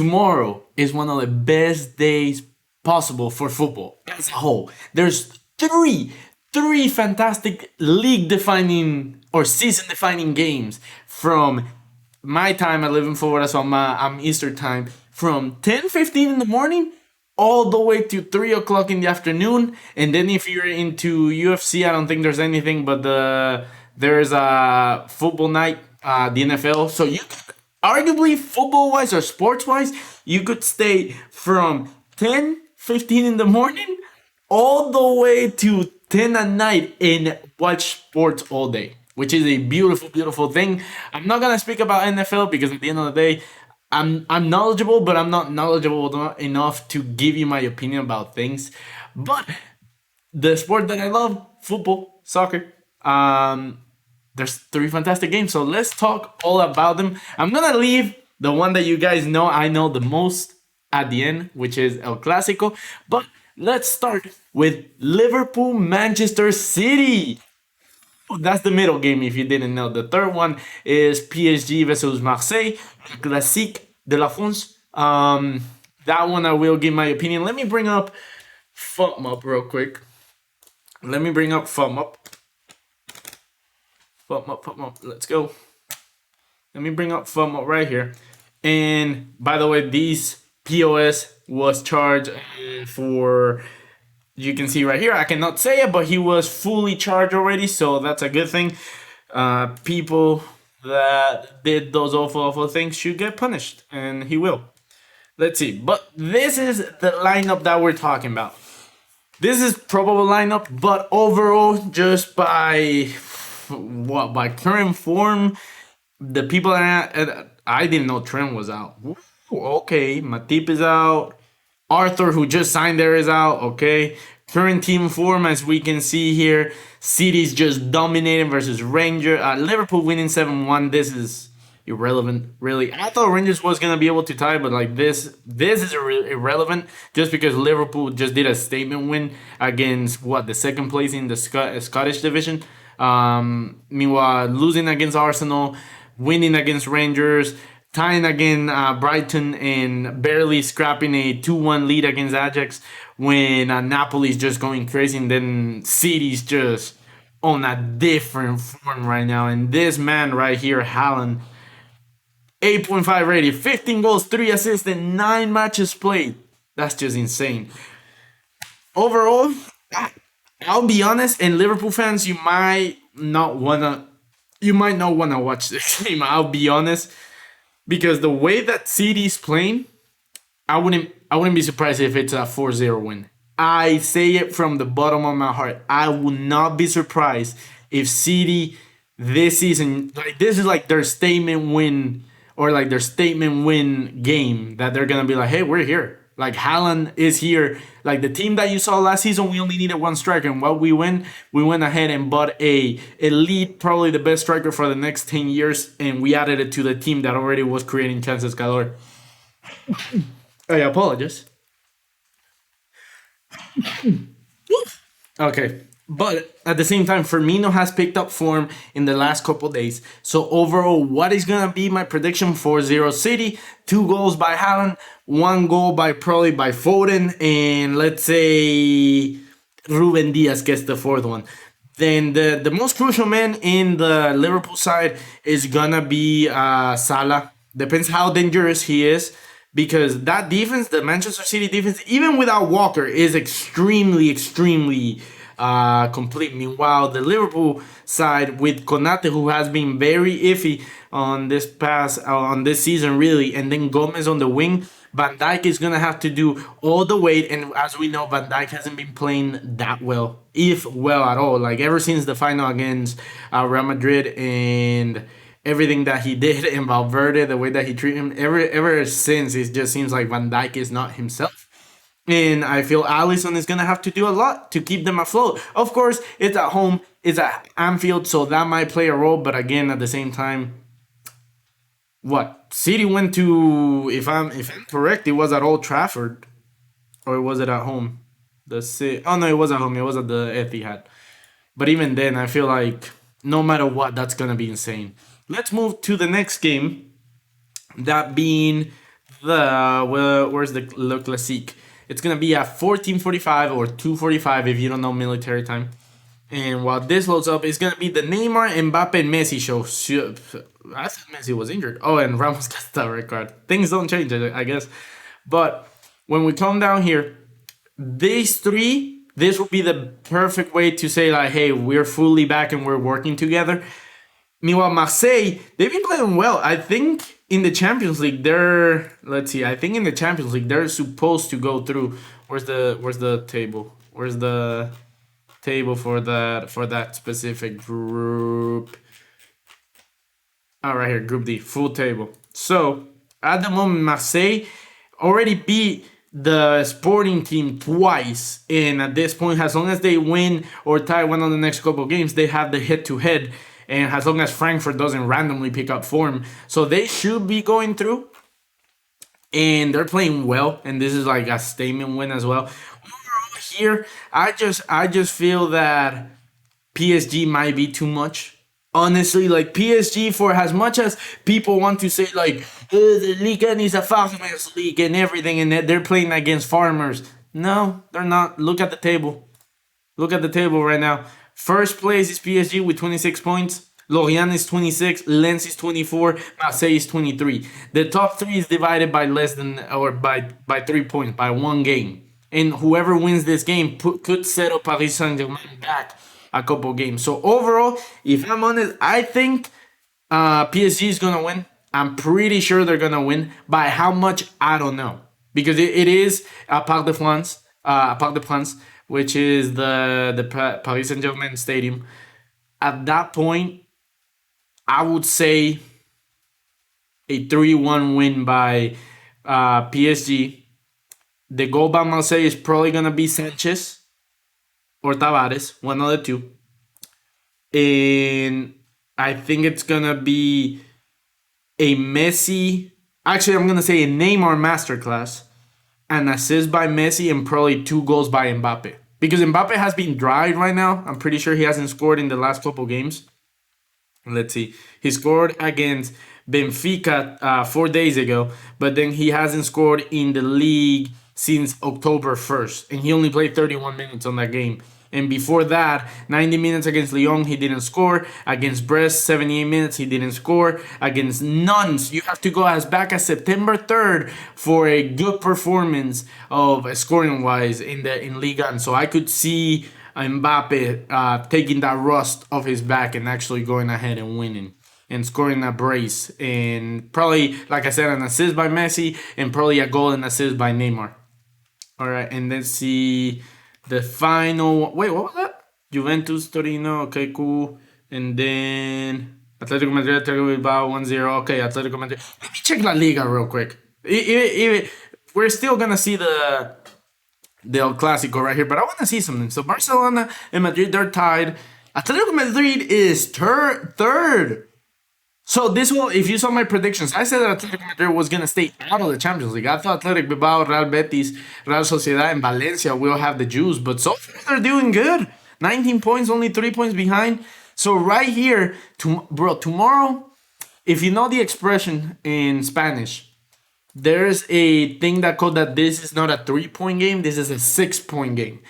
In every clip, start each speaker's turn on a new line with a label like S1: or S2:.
S1: tomorrow is one of the best days possible for football as a whole. There's three fantastic league defining or season defining games from my time. I live in Florida, so I'm Eastern time, from 10:15 in the morning all the way to 3 o'clock in the afternoon. And then if you're into UFC, I don't think there's anything, but there's a football night, the NFL. So you could, arguably football wise or sports wise, you could stay from 10:15 in the morning all the way to 10 at night and watch sports all day, which is a beautiful thing. I'm not gonna speak about NFL because at the end of the day, I'm knowledgeable, but I'm not knowledgeable enough to give you my opinion about things. But the sport that I love, football, soccer, there's three fantastic games. So let's talk all about them. I'm gonna leave the one that you guys know I know the most at the end, which is El Clasico. But let's start with Liverpool Manchester City. That's the middle game if you didn't know. The third one is PSG versus Marseille, Classique de la France. That one I will give my opinion. Let me bring up FUTBOL real quick. Let me bring up FUTBOL. FUTBOL. Let's go. Let me bring up FUTBOL right here. And by the way, these POS was charged for, you can see right here, I cannot say it, but he was fully charged already, so that's a good thing. People that did those awful things should get punished, and he will. Let's see, but this is the lineup that we're talking about. This is probable lineup, but overall, just by current form, the people that I didn't know Trent was out. Okay, Matip is out. Arthur, who just signed there, is out. Okay. Current team form, as we can see here, City's just dominating versus Rangers. Liverpool winning 7-1. This is irrelevant, really. I thought Rangers was going to be able to tie, but like this is irrelevant just because Liverpool just did a statement win against, the second place in the Scottish division. Meanwhile, losing against Arsenal, winning against Rangers, tying again Brighton, and barely scrapping a 2-1 lead against Ajax when Napoli's just going crazy, and then City's just on a different form right now. And this man right here, Haaland, 8.5 rated, 15 goals, 3 assists, and 9 matches played. That's just insane. Overall, I'll be honest, and Liverpool fans, you might not wanna watch this game. I'll be honest. Because the way that City's playing, I wouldn't be surprised if it's a 4-0 win. I say it from the bottom of my heart. I would not be surprised if City this season, like this is like their statement win, or like their statement win game, that they're gonna be like, hey, we're here. Like Haaland is here. Like the team that you saw last season, we only needed one striker, and what we went ahead and bought a elite, probably the best striker for the next 10 years, and we added it to the team that already was creating chances galore. I apologize. Okay. But at the same time, Firmino has picked up form in the last couple days. So overall, what is going to be my prediction? 4-0 City, 2 goals by Haaland, 1 goal probably by Foden, and let's say Ruben Diaz gets the 4th one. Then the most crucial man in the Liverpool side is going to be Salah. Depends how dangerous he is. Because that defense, the Manchester City defense, even without Walker, is extremely complete. Meanwhile, the Liverpool side with Konate, who has been very iffy on this season, really, and then Gomez on the wing, Van Dijk is gonna have to do all the weight, and as we know, Van Dijk hasn't been playing that well, if well at all. Like ever since the final against Real Madrid and everything that he did, and Valverde, the way that he treated him, ever since, it just seems like Van Dijk is not himself. And I feel Alisson is going to have to do a lot to keep them afloat. Of course, it's at home, it's at Anfield, so that might play a role. But again, at the same time, City went to, if I'm correct, it was at Old Trafford. Or was it at home? Oh no, it was at home. It was at the Etihad. But even then, I feel like no matter what, that's going to be insane. Let's move to the next game. That being where's the Le Classique? It's gonna be at 14:45 or 2:45 if you don't know military time. And while this loads up, it's gonna be the Neymar, Mbappe, and Messi show. I thought Messi was injured. Oh, and Ramos got the red card. Things don't change, I guess. But when we come down here, these three, this will be the perfect way to say like, hey, we're fully back and we're working together. Meanwhile, Marseille, they've been playing well. I think in the Champions League, let's see. I think in the Champions League, they're supposed to go through. Where's the table? Where's the table for that specific group? Oh, right here, Group D, full table. So at the moment, Marseille already beat the Sporting team twice, and at this point, as long as they win or tie one of the next couple of games, they have the head-to-head. And as long as Frankfurt doesn't randomly pick up form, so they should be going through. And they're playing well, and this is like a statement win as well. Overall here, I just feel that PSG might be too much. Honestly, like PSG, for as much as people want to say like the Liga is a farmers league and everything, and that they're playing against farmers. No, they're not. Look at the table. Look at the table right now. First place is PSG with 26 points. Lorient is 26. Lens is 24. Marseille is 23. The top three is divided by less than or by 3 points, by one game. And whoever wins this game could settle Paris Saint-Germain back a couple games. So overall, if I'm honest, I think PSG is gonna win. I'm pretty sure they're gonna win. By how much, I don't know, because it is a Parc des Princes, which is the Paris Saint-Germain stadium. At that point, I would say a 3-1 win by PSG. The goal by Marseille is probably going to be Sanchez or Tavares, one of the two. And I think it's going to be a Messi. Actually, I'm going to say a Neymar masterclass. An assist by Messi and probably 2 goals by Mbappe. Because Mbappe has been dry right now. I'm pretty sure he hasn't scored in the last couple games. Let's see. He scored against Benfica 4 days ago. But then he hasn't scored in the league since October 1st. And he only played 31 minutes on that game. And before that, 90 minutes against Lyon, he didn't score. Against Brest, 78 minutes, he didn't score. Against Nuns, you have to go as back as September 3rd for a good performance of scoring-wise in Liga. And so I could see Mbappe taking that rust off his back and actually going ahead and winning and scoring a brace. And probably, like I said, an assist by Messi and probably a goal and assist by Neymar. All right, and let's see the final. Wait, what was that? Juventus, Torino. Okay, cool. And then Atletico Madrid, Atletico Bilbao, 1-0. Okay, Atletico Madrid. Let me check La Liga real quick. We're still gonna see the El Clasico right here, but I want to see something. So Barcelona and Madrid, they're tied. Atletico Madrid is third. So this will, if you saw my predictions, I said that Atletico Madrid was going to stay out of the Champions League. I thought Athletic Bilbao, Real Betis, Real Sociedad, and Valencia will have the juice. But so far, they're doing good. 19 points, only 3 points behind. So right here, tomorrow, if you know the expression in Spanish, there's a thing that called that this is not a 3-point game, this is a 6-point game.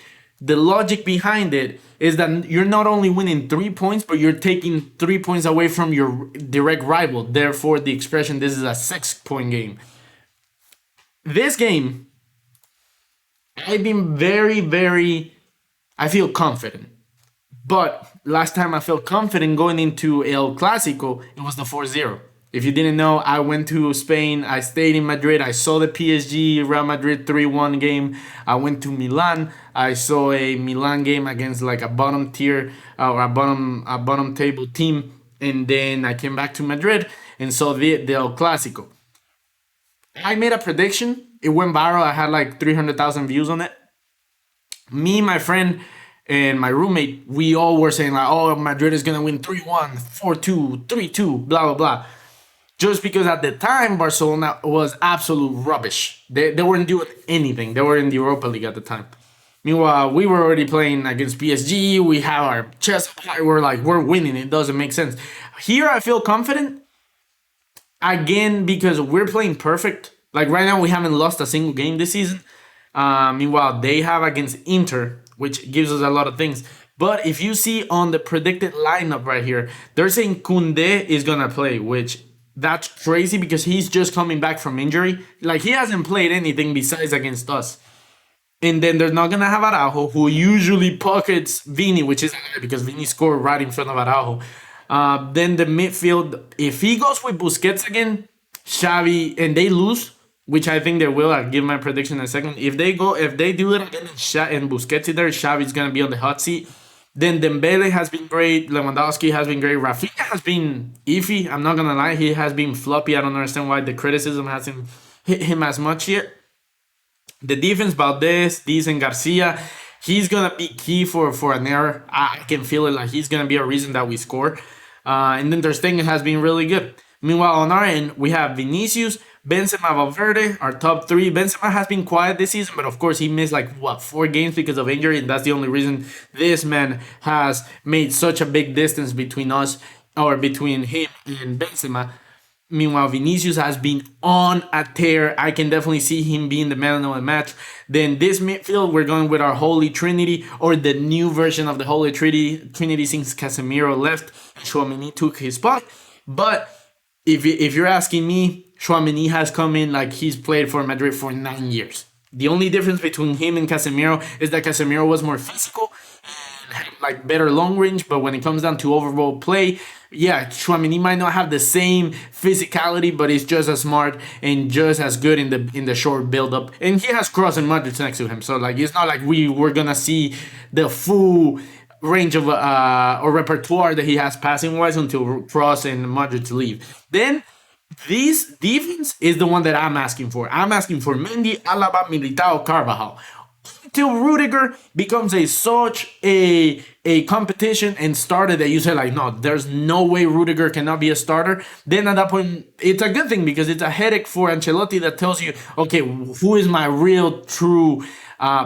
S1: The logic behind it is that you're not only winning 3 points, but you're taking 3 points away from your direct rival. Therefore, the expression, this is a 6-point game. This game, I've been I feel confident. But last time I felt confident going into El Clasico, it was the 4-0. If you didn't know, I went to Spain. I stayed in Madrid. I saw the PSG Real Madrid 3-1 game. I went to Milan. I saw a Milan game against like a bottom tier or a bottom table team. And then I came back to Madrid and saw the El Clasico. I made a prediction. It went viral. I had like 300,000 views on it. Me, my friend, and my roommate, we all were saying like, oh, Madrid is going to win 3-1, 4-2, 3-2, blah, blah, blah. Just because at the time, Barcelona was absolute rubbish. They weren't doing anything. They were in the Europa League at the time. Meanwhile, we were already playing against PSG. We have our chest high. We're winning. It doesn't make sense. Here, I feel confident. Again, because we're playing perfect. Like right now, we haven't lost a single game this season. Meanwhile, they have against Inter, which gives us a lot of things. But if you see on the predicted lineup right here, they're saying Koundé is gonna play, which that's crazy because he's just coming back from injury. Like he hasn't played anything besides against us. And then they're not gonna have Araujo, who usually pockets Vini, which is because Vini scored right in front of Araujo. Then the midfield, if he goes with Busquets again, Xavi, and they lose, which I think they will. I'll give my prediction in a second. If they do it again and Busquets is there, Xavi's gonna be on the hot seat. Then Dembele has been great. Lewandowski has been great. Rafinha has been iffy. I'm not gonna lie, he has been floppy. I don't understand why the criticism hasn't hit him as much yet. The defense, Valdez, Diaz, and Garcia, he's gonna be key for an error. I can feel it. Like he's gonna be a reason that we score. And then Ter Stegen has been really good. Meanwhile, on our end, we have Vinicius, Benzema, Valverde, our top three. Benzema has been quiet this season, but of course he missed 4 games because of injury, and that's the only reason this man has made such a big distance between us, or between him and Benzema. Meanwhile, Vinicius has been on a tear. I can definitely see him being the man of the match. Then this midfield, we're going with our Holy Trinity, or the new version of the Holy Trinity since Casemiro left and Tchouaméni took his spot. But if you're asking me, Tchouaméni has come in like he's played for Madrid for 9 years. The only difference between him and Casemiro is that Casemiro was more physical and had better long range, but when it comes down to overall play, yeah, Tchouaméni might not have the same physicality, but he's just as smart and just as good in the short build up. And he has Kroos and Modric next to him, so it's not like we're gonna see the full range of or repertoire that he has passing wise until Kroos and Modric leave. Then this defense is the one that I'm asking for. I'm asking for Mendy, Alaba, Militao, Carvajal. Until Rudiger becomes such a competition and starter that you say no, there's no way Rudiger cannot be a starter. Then at that point, it's a good thing because it's a headache for Ancelotti that tells you, okay, who is my real true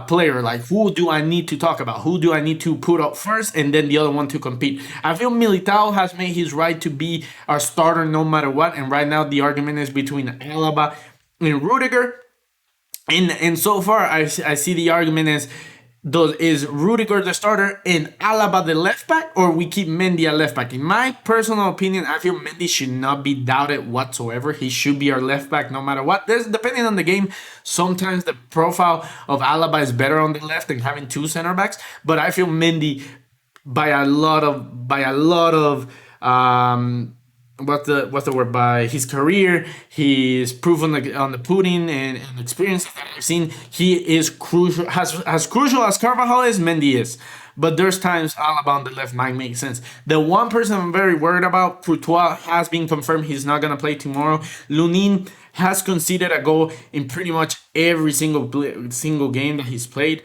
S1: player? Who do I need to talk about? Who do I need to put up first, and then the other one to compete? I feel Militao has made his right to be our starter no matter what, and right now the argument is between Alaba and Rudiger. And so far, I see the argument is Rudiger the starter and Alaba the left back, or we keep Mendy at left back? In my personal opinion, I feel Mendy should not be doubted whatsoever. He should be our left back no matter what. Depending on the game, sometimes the profile of Alaba is better on the left than having two center backs. But I feel Mendy by a lot of what's the word, by his career, his proof on the pudding and experience that I've seen, he is crucial, as crucial as Carvajal is, Mendy is. But there's times Alaba on the left might make sense. The one person I'm very worried about, Courtois, has been confirmed he's not gonna play tomorrow. Lunin has conceded a goal in pretty much every single game that he's played.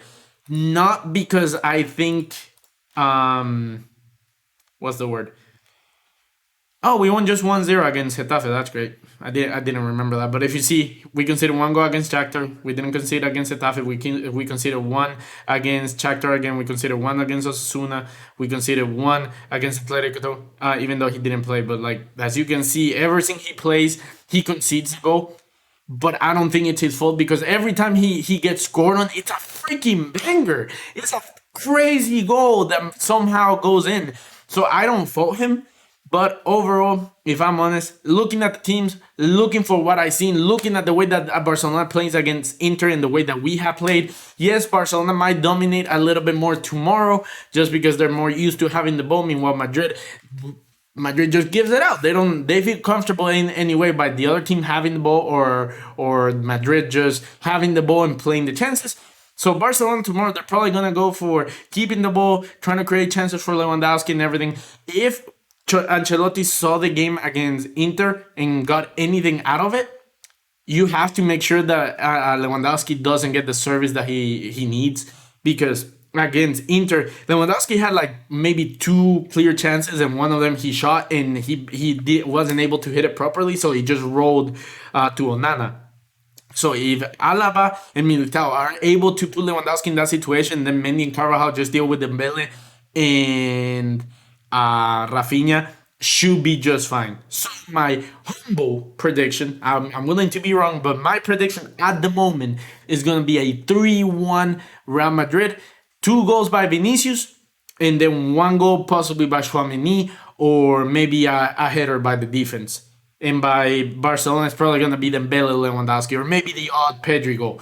S1: Not because I think what's the word? Oh, we won just 1-0 against Getafe. That's great. I didn't remember that. But if you see, we considered 1 goal against Shakhtar. We didn't concede against Getafe. We considered 1 against Shakhtar again. We considered 1 against Osasuna. We considered 1 against Atletico, even though he didn't play. But as you can see, everything he plays, he concedes a goal. But I don't think it's his fault because every time he gets scored on, it's a freaking banger. It's a crazy goal that somehow goes in. So I don't fault him. But overall, if I'm honest, looking at the teams, looking for what I've seen, looking at the way that Barcelona plays against Inter and the way that we have played, yes, Barcelona might dominate a little bit more tomorrow just because they're more used to having the ball. Meanwhile, Madrid just gives it out. They feel comfortable in any way by the other team having the ball or Madrid just having the ball and playing the chances. So Barcelona tomorrow, they're probably going to go for keeping the ball, trying to create chances for Lewandowski and everything. If Ancelotti saw the game against Inter and got anything out of it, you have to make sure that Lewandowski doesn't get the service that he needs, because against Inter, Lewandowski had maybe 2 clear chances and one of them he shot and he wasn't able to hit it properly, so he just rolled to Onana. So if Alaba and Militao are able to put Lewandowski in that situation, then Mendy and Carvajal just deal with Dembele and Rafinha, should be just fine. So my humble prediction, I'm willing to be wrong, but my prediction at the moment is going to be a 3-1 Real Madrid. 2 goals by Vinicius, and then 1 goal possibly by Tchouaméni, or maybe a header by the defense. And by Barcelona, it's probably going to be Dembele, Lewandowski, or maybe the odd Pedri goal.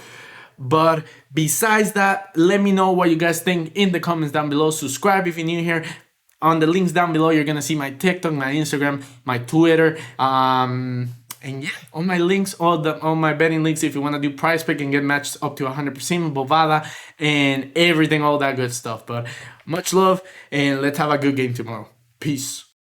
S1: But besides that, let me know what you guys think in the comments down below. Subscribe if you're new here. On the links down below, you're gonna see my TikTok, my Instagram, my Twitter, and yeah, all my links, all my betting links. If you wanna do prize pick and get matched up to 100% Bovada and everything, all that good stuff. But much love, and let's have a good game tomorrow. Peace.